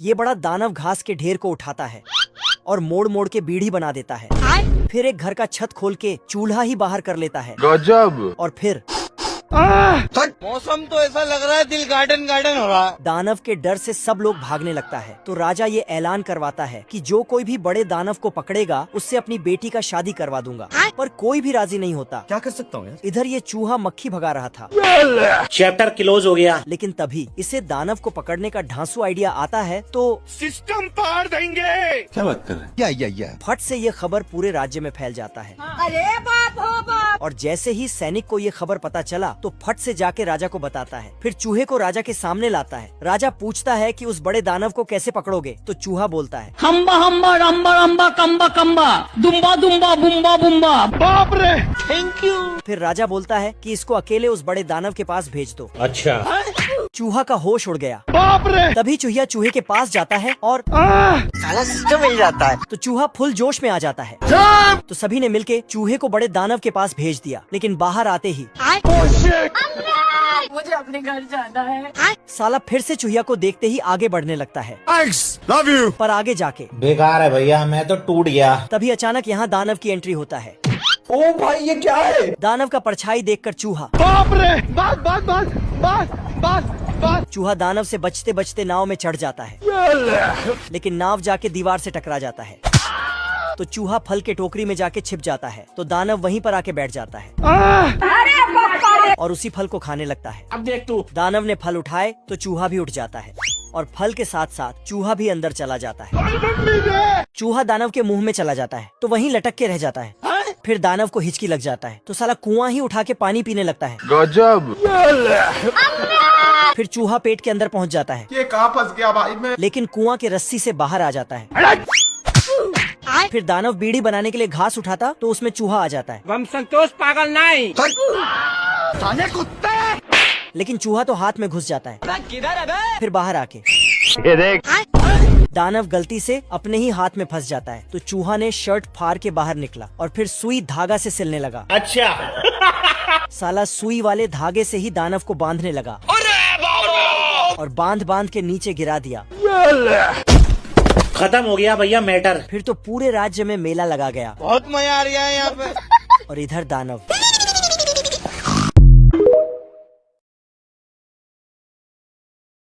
ये बड़ा दानव घास के ढेर को उठाता है और मोड़ मोड़ के बीड़ी बना देता है। फिर एक घर का छत खोल के चूल्हा ही बाहर कर लेता है। गजब। और फिर मौसम तो ऐसा लग रहा है दिल गार्डन गार्डन हो रहा है। दानव के डर से सब लोग भागने लगता है। तो राजा ये ऐलान करवाता है कि जो कोई भी बड़े दानव को पकड़ेगा उससे अपनी बेटी का शादी करवा दूंगा। पर कोई भी राजी नहीं होता। क्या कर सकता हूँ यार? इधर ये चूहा मक्खी भगा रहा था। चैप्टर क्लोज हो गया। लेकिन तभी इसे दानव को पकड़ने का ढांसू आइडिया आता है तो सिस्टम पार देंगे। क्या बात कर रहे हैं? या फट से ये खबर पूरे राज्य में फैल जाता है। अरे बाप हो बाप। और जैसे ही सैनिक को ये खबर पता चला तो फट से जाके राजा को बताता है। फिर चूहे को राजा के सामने लाता है। राजा पूछता है कि उस बड़े दानव को कैसे पकड़ोगे? तो चूहा बोलता है, हम्बा हम्बा रम्बा रम्बा कम्बा कम्बा दुम्बा दुम्बा बुम्बा बुम्बा। बाप रे, थैंक यू। फिर राजा बोलता है कि इसको अकेले उस बड़े दानव के पास भेज दो। अच्छा। चूहा का होश उड़ गया। बाप रे। तभी चूहिया चूहे के पास जाता है और साला सिस्टम मिल जाता है। तो चूहा फुल जोश में आ जाता है। तो सभी ने मिलके चूहे को बड़े दानव के पास भेज दिया। लेकिन बाहर आते ही मुझे अपने घर जाना है। साला फिर से चूहिया को देखते ही आगे बढ़ने लगता है। Love you. पर आगे जाके बेकार है भैया, मैं तो टूट गया। तभी अचानक यहाँ दानव की एंट्री होता है। ओ भाई ये क्या है? दानव का परछाई देखकर चूहा बाप रे। बस बस बस बस बस बस। चूहा दानव से बचते बचते नाव में चढ़ जाता है। लेकिन नाव जाके दीवार से टकरा जाता है। तो चूहा फल के टोकरी में जाके छिप जाता है। तो दानव वहीं पर आके बैठ जाता है और उसी फल को खाने लगता है। अब देख तू। दानव ने फल उठाए तो चूहा भी उठ जाता है और फल के साथ साथ चूहा भी अंदर चला जाता है। चूहा दानव के मुंह में चला जाता है तो वहीं लटक के रह जाता है। फिर दानव को हिचकी लग जाता है तो साला कुआं ही उठा के पानी पीने लगता है। गजब। फिर चूहा पेट के अंदर पहुंच जाता है। ये कहाँ फंस गया भाई मैं? लेकिन कुआं के रस्सी से बाहर आ जाता है। फिर दानव बीड़ी बनाने के लिए घास उठाता तो उसमें चूहा आ जाता है। हम संतोष पागल नहीं। साले कुत्ते। लेकिन चूहा तो हाथ में घुस जाता है। किधर है बे? फिर बाहर आके ये देख। दानव गलती से अपने ही हाथ में फंस जाता है। तो चूहा ने शर्ट फाड़ के बाहर निकला और फिर सुई धागा से सिलने लगा। अच्छा। साला सुई वाले धागे से ही दानव को बांधने लगा और बांध बांध के नीचे गिरा दिया। खत्म हो गया भैया मैटर। फिर तो पूरे राज्य में मेला लगा गया। बहुत मजा आ रहा है यहाँ पे। और इधर दानव